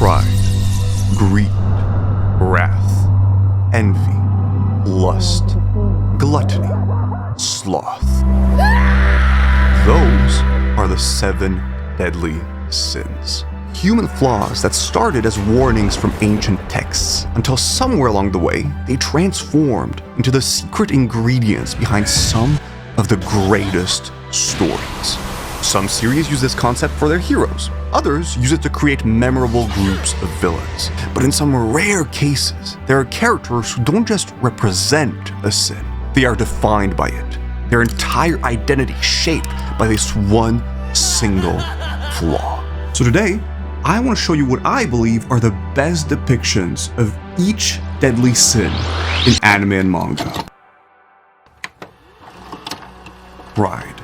pride, greed, wrath, envy, lust, gluttony, sloth. Those are the 7 deadly sins. Human flaws that started as warnings from ancient texts, until somewhere along the way, they transformed into the secret ingredients behind some of the greatest stories. Some series use this concept for their heroes. Others use it to create memorable groups of villains. But in some rare cases, there are characters who don't just represent a sin, they are defined by it. Their entire identity shaped by this one single flaw. So today, I want to show you what I believe are the best depictions of each deadly sin in anime and manga. Pride.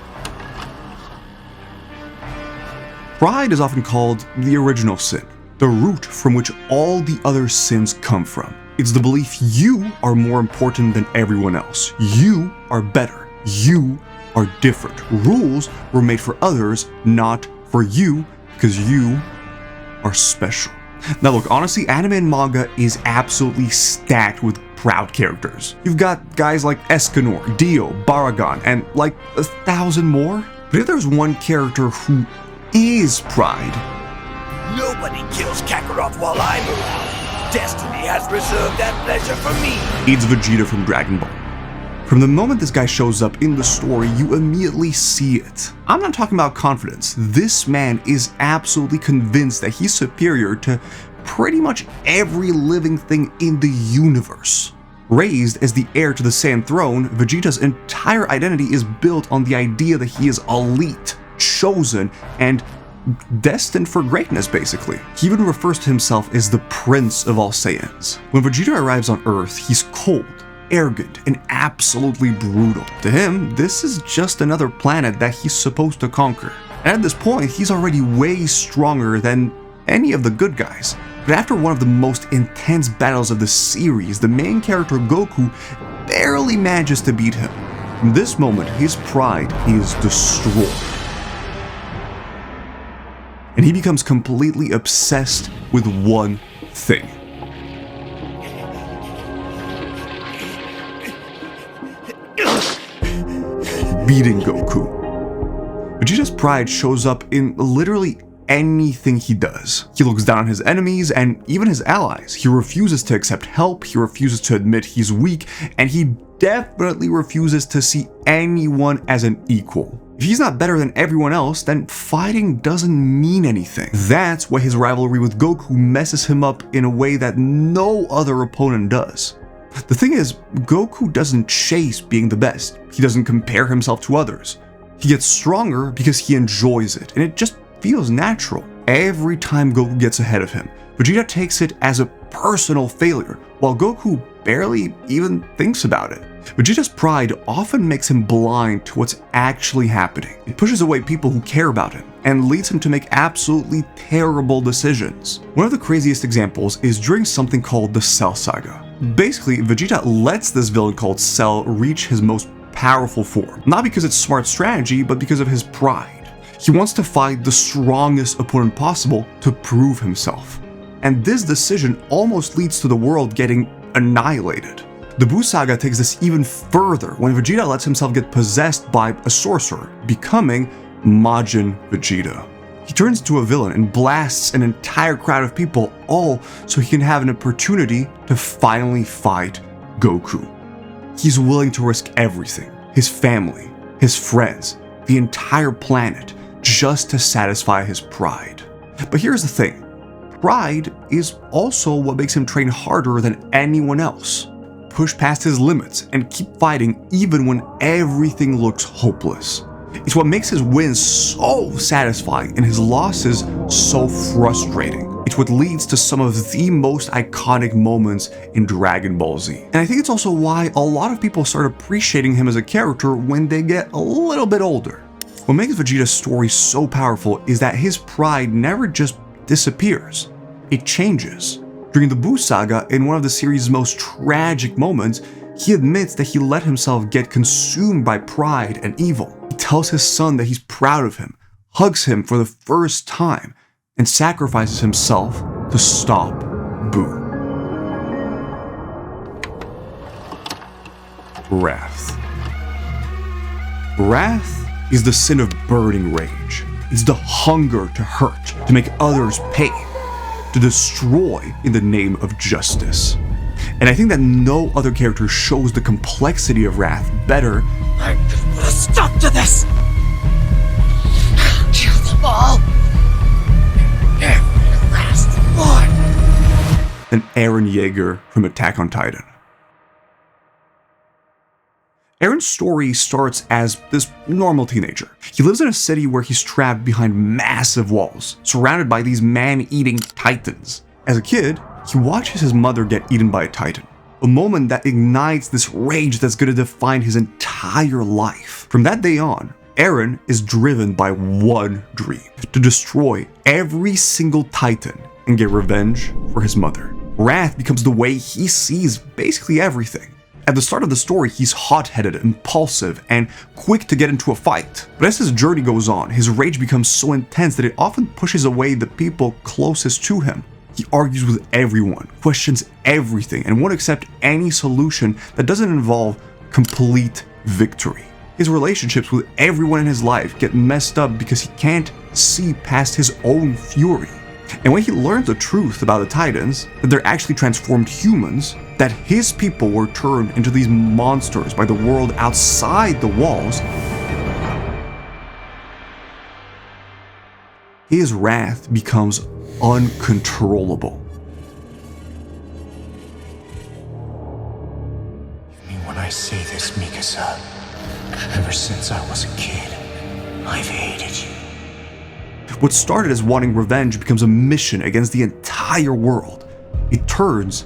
Pride is often called the original sin, the root from which all the other sins come from. It's the belief you are more important than everyone else. You are better. You are different. Rules were made for others, not for you, because you are special. Now look, honestly, anime and manga is absolutely stacked with proud characters. You've got guys like Escanor, Dio, Baragon, and like 1,000 more. But if there's one character who is pride, nobody kills Kakarot while I'm around. Destiny has reserved that pleasure for me. It's Vegeta from Dragon Ball. From the moment this guy shows up in the story, you immediately see it. I'm not talking about confidence. This man is absolutely convinced that he's superior to pretty much every living thing in the universe. Raised as the heir to the Saiyan throne, Vegeta's entire identity is built on the idea that he is elite, chosen, and destined for greatness, basically. He even refers to himself as the Prince of all Saiyans. When Vegeta arrives on Earth, he's cold, arrogant, and absolutely brutal. To him, this is just another planet that he's supposed to conquer. And at this point, he's already way stronger than any of the good guys. But after one of the most intense battles of the series, the main character Goku barely manages to beat him. From this moment, his pride is destroyed. And he becomes completely obsessed with one thing: beating Goku. Vegeta's pride shows up in literally anything he does. He looks down on his enemies and even his allies. He refuses to accept help, he refuses to admit he's weak, and he definitely refuses to see anyone as an equal. If he's not better than everyone else, then fighting doesn't mean anything. That's why his rivalry with Goku messes him up in a way that no other opponent does. The thing is, Goku doesn't chase being the best. He doesn't compare himself to others. He gets stronger because he enjoys it, and it just feels natural. Every time Goku gets ahead of him, Vegeta takes it as a personal failure, while Goku barely even thinks about it. Vegeta's pride often makes him blind to what's actually happening. It pushes away people who care about him and leads him to make absolutely terrible decisions. One of the craziest examples is during something called the Cell Saga. Basically, Vegeta lets this villain called Cell reach his most powerful form, not because it's smart strategy, but because of his pride. He wants to fight the strongest opponent possible to prove himself. And this decision almost leads to the world getting annihilated. The Buu Saga takes this even further when Vegeta lets himself get possessed by a sorcerer, becoming Majin Vegeta. He turns into a villain and blasts an entire crowd of people, all so he can have an opportunity to finally fight Goku. He's willing to risk everything, his family, his friends, the entire planet, just to satisfy his pride. But here's the thing, pride is also what makes him train harder than anyone else, push past his limits, and keep fighting even when everything looks hopeless. It's what makes his wins so satisfying and his losses so frustrating. It's what leads to some of the most iconic moments in Dragon Ball Z. And I think it's also why a lot of people start appreciating him as a character when they get a little bit older. What makes Vegeta's story so powerful is that his pride never just disappears, it changes. During the Buu Saga, in one of the series' most tragic moments, he admits that he let himself get consumed by pride and evil. He tells his son that he's proud of him, hugs him for the first time, and sacrifices himself to stop Boo. Wrath. Wrath is the sin of burning rage. It's the hunger to hurt, to make others pay, to destroy in the name of justice. And I think that no other character shows the complexity of wrath better. I just put a stop to this! I'll kill them all! Every last one! Than Eren Yeager from Attack on Titan. Eren's story starts as this normal teenager. He lives in a city where he's trapped behind massive walls, surrounded by these man-eating titans. As a kid, he watches his mother get eaten by a titan, a moment that ignites this rage that's going to define his entire life. From that day on, Eren is driven by one dream: to destroy every single titan and get revenge for his mother. Wrath becomes the way he sees basically everything. At the start of the story, he's hot-headed, impulsive, and quick to get into a fight. But as his journey goes on, his rage becomes so intense that it often pushes away the people closest to him. He argues with everyone, questions everything, and won't accept any solution that doesn't involve complete victory. His relationships with everyone in his life get messed up because he can't see past his own fury. And when he learns the truth about the Titans, that they're actually transformed humans, that his people were turned into these monsters by the world outside the walls, his wrath becomes uncontrollable. You mean when I say this, Mikasa? Ever since I was a kid, I've hated you. What started as wanting revenge becomes a mission against the entire world. It turns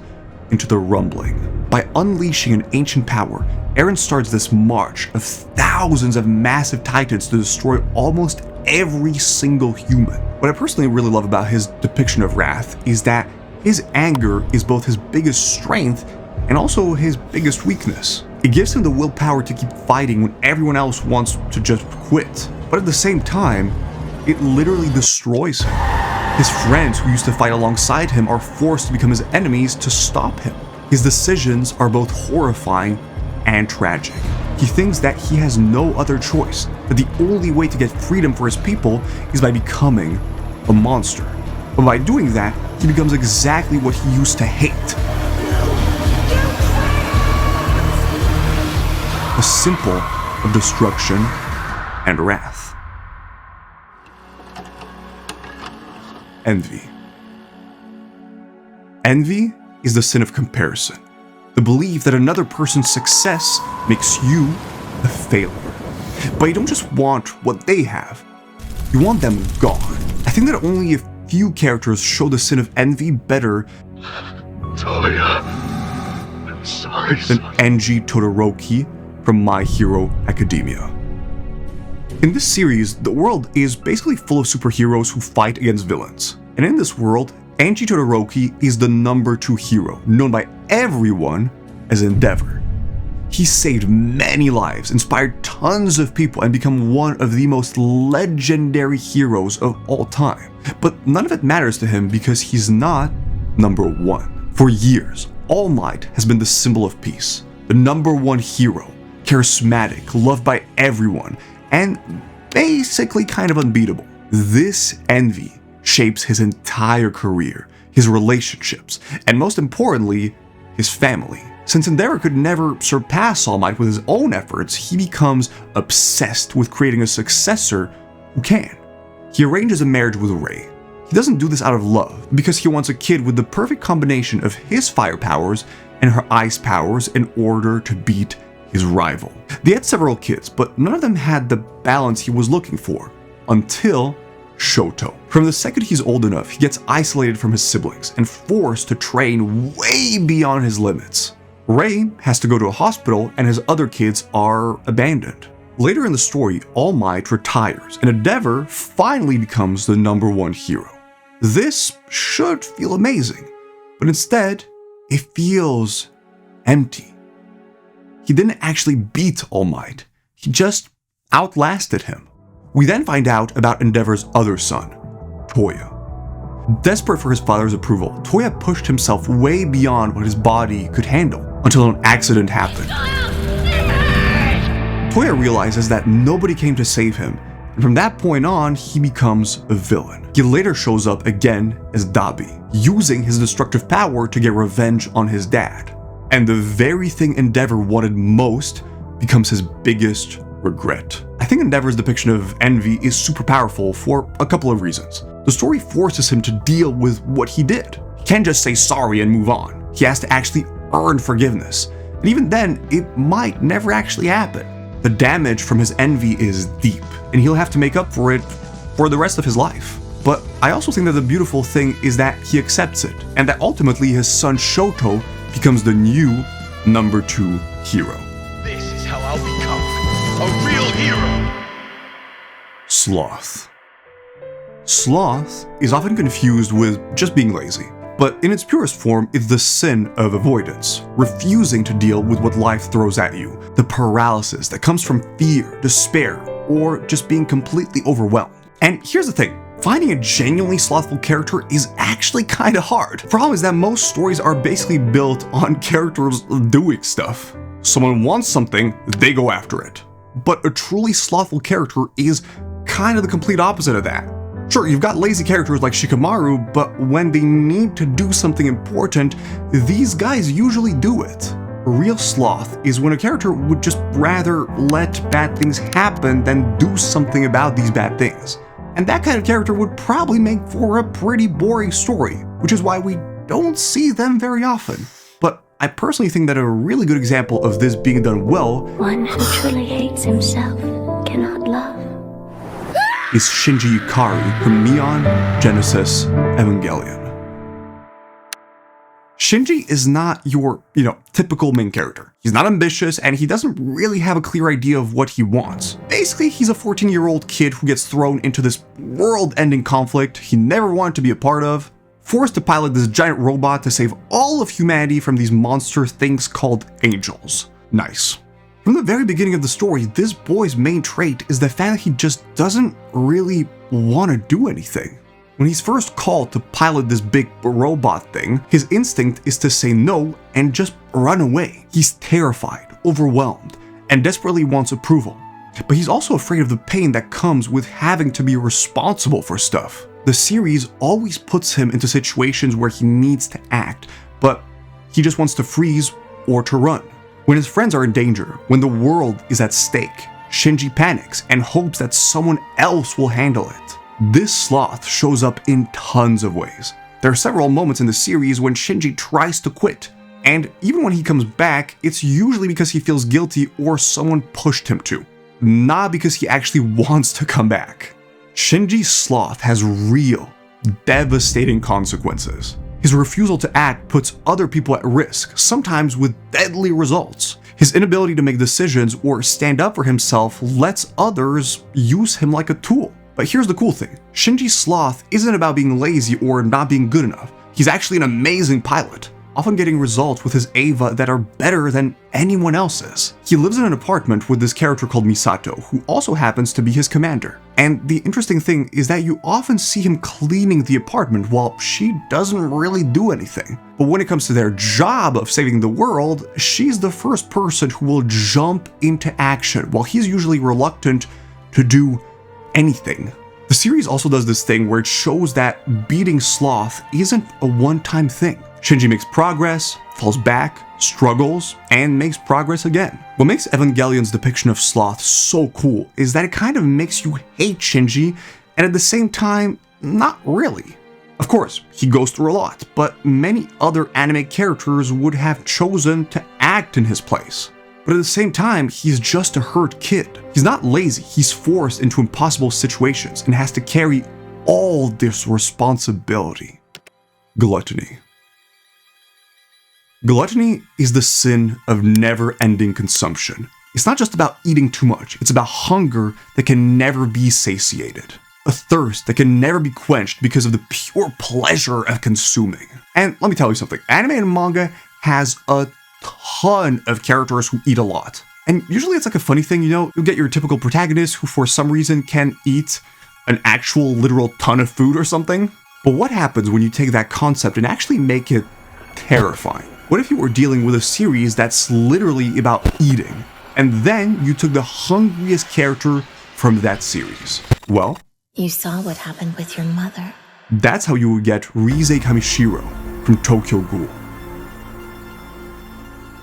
into the Rumbling. By unleashing an ancient power, Eren starts this march of thousands of massive titans to destroy almost every single human. What I personally really love about his depiction of wrath is that his anger is both his biggest strength and also his biggest weakness. It gives him the willpower to keep fighting when everyone else wants to just quit. But at the same time, it literally destroys him. His friends who used to fight alongside him are forced to become his enemies to stop him. His decisions are both horrifying and tragic. He thinks that he has no other choice, that the only way to get freedom for his people is by becoming a monster. But by doing that, he becomes exactly what he used to hate. A symbol of destruction and wrath. Envy. Envy is the sin of comparison. The belief that another person's success makes you a failure. But you don't just want what they have, you want them gone. I think that only a few characters show the sin of envy better Toya, I'm sorry, than Enji Todoroki from My Hero Academia. In this series, the world is basically full of superheroes who fight against villains. And in this world, Enji Todoroki is the #2 hero, known by everyone as Endeavor. He saved many lives, inspired tons of people, and become one of the most legendary heroes of all time. But none of it matters to him because he's not #1. For years, All Might has been the symbol of peace, the #1 hero, charismatic, loved by everyone, and basically kind of unbeatable. This envy shapes his entire career, his relationships, and most importantly, his family. Since Endeavor could never surpass All Might with his own efforts, he becomes obsessed with creating a successor who can. He arranges a marriage with Rei. He doesn't do this out of love, because he wants a kid with the perfect combination of his fire powers and her ice powers in order to beat his rival. They had several kids, but none of them had the balance he was looking for, until Shoto. From the second he's old enough, he gets isolated from his siblings and forced to train way beyond his limits. Rei has to go to a hospital and his other kids are abandoned. Later in the story, All Might retires and Endeavor finally becomes the #1 hero. This should feel amazing, but instead, it feels empty. He didn't actually beat All Might, he just outlasted him. We then find out about Endeavor's other son, Toya. Desperate for his father's approval, Toya pushed himself way beyond what his body could handle until an accident happened. Toya realizes that nobody came to save him, and from that point on, he becomes a villain. He later shows up again as Dabi, using his destructive power to get revenge on his dad. And the very thing Endeavor wanted most becomes his biggest regret. I think Endeavor's depiction of envy is super powerful for a couple of reasons. The story forces him to deal with what he did. He can't just say sorry and move on. He has to actually earn forgiveness. And even then, it might never actually happen. The damage from his envy is deep, and he'll have to make up for it for the rest of his life. But I also think that the beautiful thing is that he accepts it, and that ultimately his son Shoto becomes the new number 2 hero. This is how I'll become a real hero. Sloth. Sloth is often confused with just being lazy, but in its purest form, it's the sin of avoidance, refusing to deal with what life throws at you, the paralysis that comes from fear, despair, or just being completely overwhelmed. And here's the thing, finding a genuinely slothful character is actually kinda hard. The problem is that most stories are basically built on characters doing stuff. Someone wants something, they go after it. But a truly slothful character is kind of the complete opposite of that. Sure, you've got lazy characters like Shikamaru, but when they need to do something important, these guys usually do it. A real sloth is when a character would just rather let bad things happen than do something about these bad things. And that kind of character would probably make for a pretty boring story, which is why we don't see them very often. But I personally think that a really good example of this being done well One who truly hates himself cannot love. is Shinji Ikari from Neon Genesis Evangelion. Shinji is not your, typical main character. He's not ambitious, and he doesn't really have a clear idea of what he wants. Basically, he's a 14-year-old kid who gets thrown into this world-ending conflict he never wanted to be a part of, forced to pilot this giant robot to save all of humanity from these monster things called angels. Nice. From the very beginning of the story, this boy's main trait is the fact that he just doesn't really want to do anything. When he's first called to pilot this big robot thing, his instinct is to say no and just run away. He's terrified, overwhelmed, and desperately wants approval. But he's also afraid of the pain that comes with having to be responsible for stuff. The series always puts him into situations where he needs to act, but he just wants to freeze or to run. When his friends are in danger, when the world is at stake, Shinji panics and hopes that someone else will handle it. This sloth shows up in tons of ways. There are several moments in the series when Shinji tries to quit, and even when he comes back, it's usually because he feels guilty or someone pushed him to, not because he actually wants to come back. Shinji's sloth has real, devastating consequences. His refusal to act puts other people at risk, sometimes with deadly results. His inability to make decisions or stand up for himself lets others use him like a tool. But here's the cool thing, Shinji's sloth isn't about being lazy or not being good enough. He's actually an amazing pilot, often getting results with his Eva that are better than anyone else's. He lives in an apartment with this character called Misato, who also happens to be his commander. And the interesting thing is that you often see him cleaning the apartment while she doesn't really do anything. But when it comes to their job of saving the world, she's the first person who will jump into action, while he's usually reluctant to do anything. The series also does this thing where it shows that beating sloth isn't a one-time thing. Shinji makes progress, falls back, struggles, and makes progress again. What makes Evangelion's depiction of sloth so cool is that it kind of makes you hate Shinji, and at the same time, not really. Of course, he goes through a lot, but many other anime characters would have chosen to act in his place. But at the same time, he's just a hurt kid. He's not lazy, he's forced into impossible situations and has to carry all this responsibility. Gluttony. Gluttony is the sin of never-ending consumption. It's not just about eating too much, it's about hunger that can never be satiated. A thirst that can never be quenched because of the pure pleasure of consuming. And let me tell you something, anime and manga has a ton of characters who eat a lot. And usually it's like a funny thing, you'll get your typical protagonist who for some reason can eat an actual literal ton of food or something. But what happens when you take that concept and actually make it terrifying? What if you were dealing with a series that's literally about eating, and then you took the hungriest character from that series? Well, You saw what happened with your mother. that's how you would get Rise Kamishiro from Tokyo Ghoul.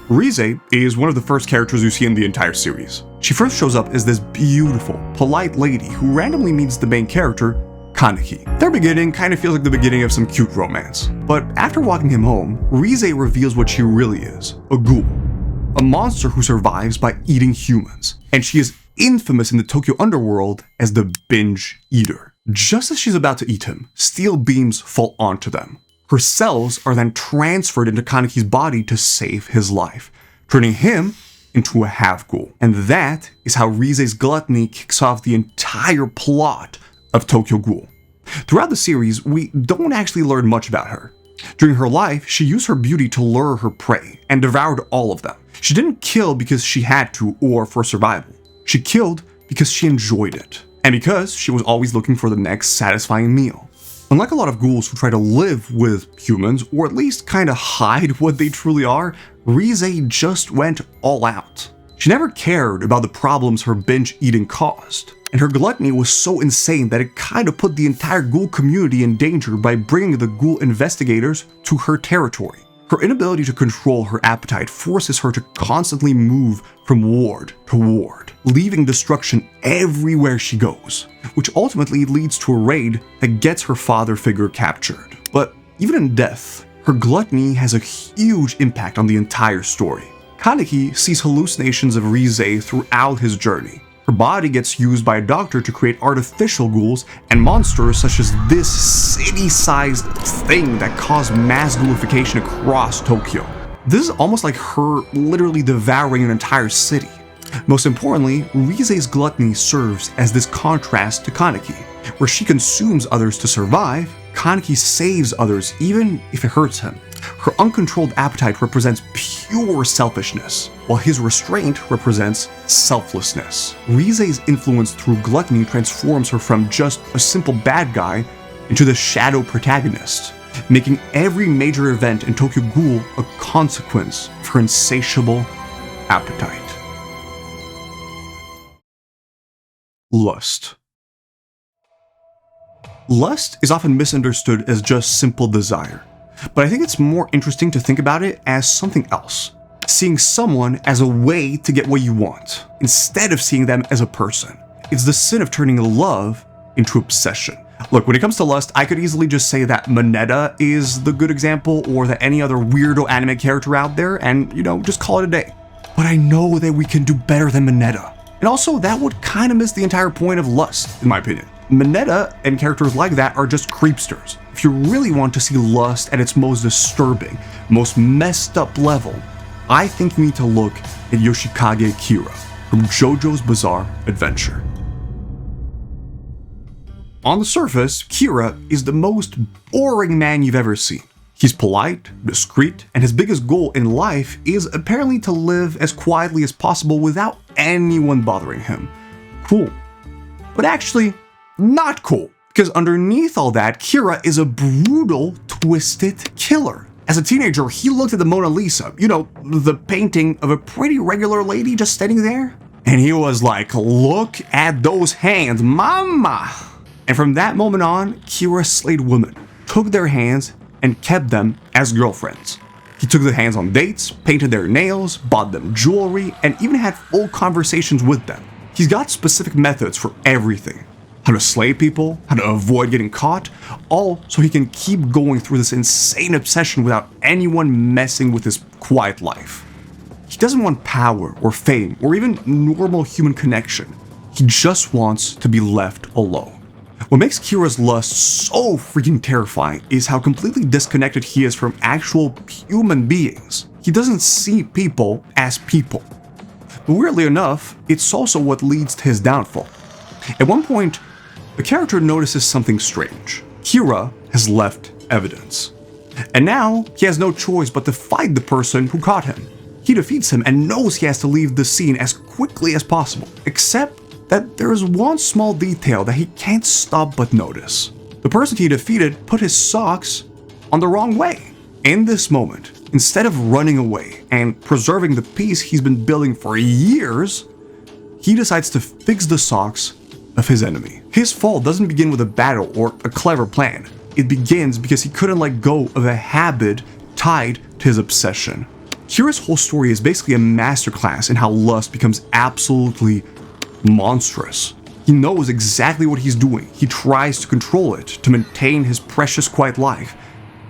Rise is one of the first characters you see in the entire series. She first shows up as this beautiful, polite lady who randomly meets the main character, Kaneki. Their beginning kind of feels like the beginning of some cute romance. But after walking him home, Rise reveals what she really is, a ghoul. A monster who survives by eating humans. And she is infamous in the Tokyo underworld as the binge eater. Just as she's about to eat him, steel beams fall onto them. Her cells are then transferred into Kaneki's body to save his life, turning him into a half-ghoul. And that is how Rise's gluttony kicks off the entire plot of Tokyo Ghoul. Throughout the series, we don't actually learn much about her. During her life, she used her beauty to lure her prey and devoured all of them. She didn't kill because she had to or for survival. She killed because she enjoyed it, and because she was always looking for the next satisfying meal. Unlike a lot of ghouls who try to live with humans, or at least kinda hide what they truly are, Rise just went all out. She never cared about the problems her binge eating caused, and her gluttony was so insane that it kinda put the entire ghoul community in danger by bringing the ghoul investigators to her territory. Her inability to control her appetite forces her to constantly move from ward to ward, leaving destruction everywhere she goes, which ultimately leads to a raid that gets her father figure captured. But even in death, her gluttony has a huge impact on the entire story. Kaneki sees hallucinations of Rise throughout his journey. Her body gets used by a doctor to create artificial ghouls and monsters such as this city-sized thing that caused mass ghoulification across Tokyo. This is almost like her literally devouring an entire city. Most importantly, Rise's gluttony serves as this contrast to Kaneki. Where she consumes others to survive, Kaneki saves others even if it hurts him. Her uncontrolled appetite represents pure selfishness, while his restraint represents selflessness. Rise's influence through gluttony transforms her from just a simple bad guy into the shadow protagonist, making every major event in Tokyo Ghoul a consequence of her insatiable appetite. Lust. Lust is often misunderstood as just simple desire, but I think it's more interesting to think about it as something else. Seeing someone as a way to get what you want, instead of seeing them as a person. It's the sin of turning love into obsession. Look, when it comes to lust, I could easily just say that Mineta is the good example, or that any other weirdo anime character out there, and, just call it a day. But I know that we can do better than Mineta. And also, that would kind of miss the entire point of lust, in my opinion. Mineta and characters like that are just creepsters. If you really want to see lust at its most disturbing, most messed up level, I think you need to look at Yoshikage Kira from JoJo's Bizarre Adventure. On the surface, Kira is the most boring man you've ever seen. He's polite, discreet, and his biggest goal in life is apparently to live as quietly as possible without anyone bothering him. Cool. But actually, not cool. Because underneath all that, Kira is a brutal, twisted killer. As a teenager, he looked at the Mona Lisa, the painting of a pretty regular lady just standing there, and he was like, look at those hands, mama! And from that moment on, Kira slayed women, took their hands, and kept them as girlfriends. He took the hands on dates, painted their nails, bought them jewelry, and even had full conversations with them. He's got specific methods for everything. How to slay people, how to avoid getting caught, all so he can keep going through this insane obsession without anyone messing with his quiet life. He doesn't want power or fame or even normal human connection. He just wants to be left alone. What makes Kira's lust so freaking terrifying is how completely disconnected he is from actual human beings. He doesn't see people as people. But weirdly enough, it's also what leads to his downfall. At one point, the character notices something strange. Kira has left evidence. And now, he has no choice but to fight the person who caught him. He defeats him and knows he has to leave the scene as quickly as possible, except that there is one small detail that he can't stop but notice. The person he defeated put his socks on the wrong way. In this moment, instead of running away and preserving the peace he's been building for years, he decides to fix the socks of his enemy. His fall doesn't begin with a battle or a clever plan. It begins because he couldn't let go of a habit tied to his obsession. Kira's whole story is basically a masterclass in how lust becomes absolutely monstrous. He knows exactly what he's doing. He tries to control it to maintain his precious quiet life,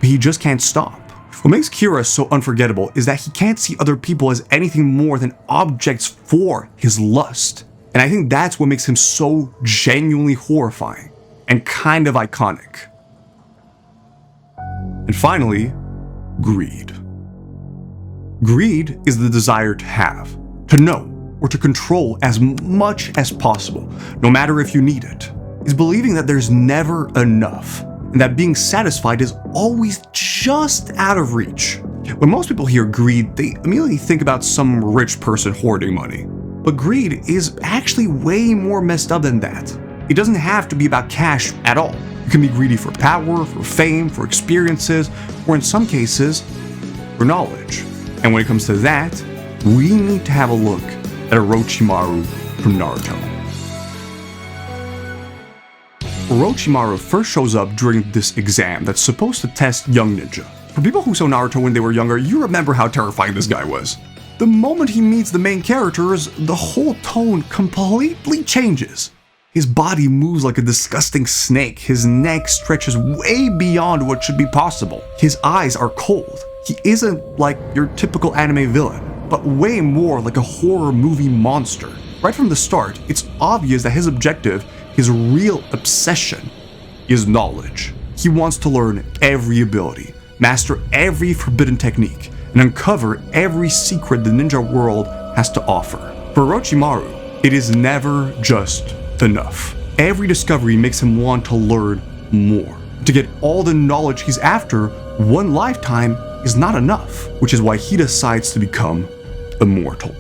but he just can't stop. What makes Kira so unforgettable is that he can't see other people as anything more than objects for his lust. And I think that's what makes him so genuinely horrifying and kind of iconic. And finally, greed. Greed is the desire to have, to know, or to control as much as possible, no matter if you need it. It's believing that there's never enough, and that being satisfied is always just out of reach. When most people hear greed, they immediately think about some rich person hoarding money. But greed is actually way more messed up than that. It doesn't have to be about cash at all. You can be greedy for power, for fame, for experiences, or in some cases, for knowledge. And when it comes to that, we need to have a look at Orochimaru from Naruto. Orochimaru first shows up during this exam that's supposed to test young ninja. For people who saw Naruto when they were younger, you remember how terrifying this guy was. The moment he meets the main characters, the whole tone completely changes. His body moves like a disgusting snake, his neck stretches way beyond what should be possible. His eyes are cold. He isn't like your typical anime villain, but way more like a horror movie monster. Right from the start, it's obvious that his objective, his real obsession, is knowledge. He wants to learn every ability, master every forbidden technique, and uncover every secret the ninja world has to offer. For Orochimaru, it is never just enough. Every discovery makes him want to learn more. To get all the knowledge he's after, one lifetime is not enough, which is why he decides to become immortal.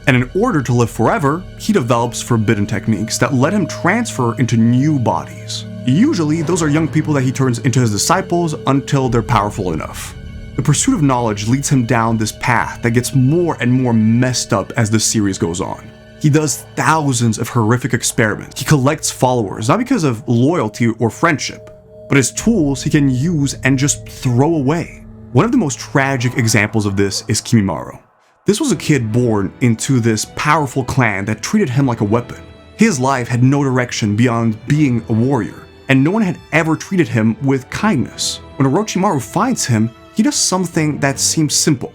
And in order to live forever, he develops forbidden techniques that let him transfer into new bodies. Usually, those are young people that he turns into his disciples until they're powerful enough. The pursuit of knowledge leads him down this path that gets more and more messed up as the series goes on. He does thousands of horrific experiments. He collects followers, not because of loyalty or friendship, but as tools he can use and just throw away. One of the most tragic examples of this is Kimimaro. This was a kid born into this powerful clan that treated him like a weapon. His life had no direction beyond being a warrior, and no one had ever treated him with kindness. When Orochimaru finds him, he does something that seems simple.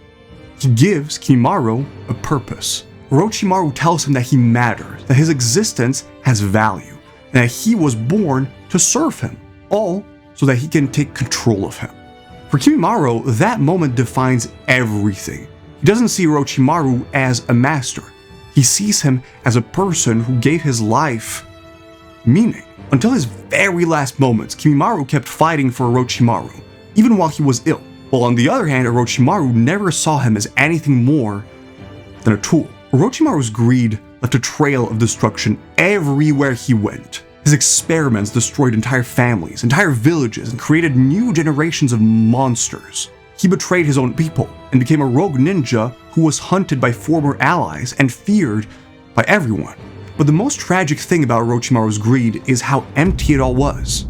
He gives Kimimaro a purpose. Orochimaru tells him that he matters, that his existence has value, and that he was born to serve him, all so that he can take control of him. For Kimimaro, that moment defines everything. He doesn't see Orochimaru as a master. He sees him as a person who gave his life meaning. Until his very last moments, Kimimaro kept fighting for Orochimaru, even while he was ill. While on the other hand, Orochimaru never saw him as anything more than a tool. Orochimaru's greed left a trail of destruction everywhere he went. His experiments destroyed entire families, entire villages, and created new generations of monsters. He betrayed his own people and became a rogue ninja who was hunted by former allies and feared by everyone. But the most tragic thing about Orochimaru's greed is how empty it all was.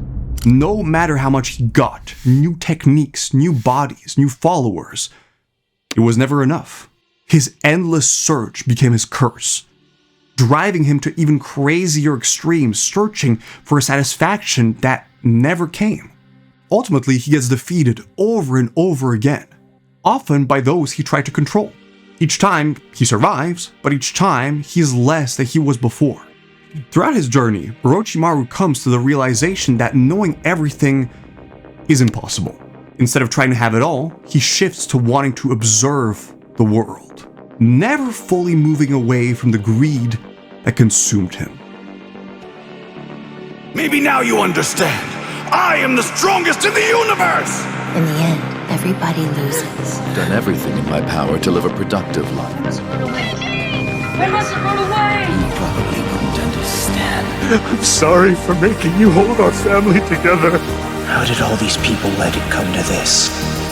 No matter how much he got, new techniques, new bodies, new followers, it was never enough. His endless search became his curse, driving him to even crazier extremes, searching for a satisfaction that never came. Ultimately, he gets defeated over and over again, often by those he tried to control. Each time, he survives, but each time, he is less than he was before. Throughout his journey, Orochimaru comes to the realization that knowing everything is impossible. Instead of trying to have it all, he shifts to wanting to observe the world, never fully moving away from the greed that consumed him. Maybe now you understand. I am the strongest in the universe! In the end, everybody loses. I've done everything in my power to live a productive life. They mustn't run away! You probably wouldn't understand. man. I'm sorry for making you hold our family together. How did all these people let it come to this?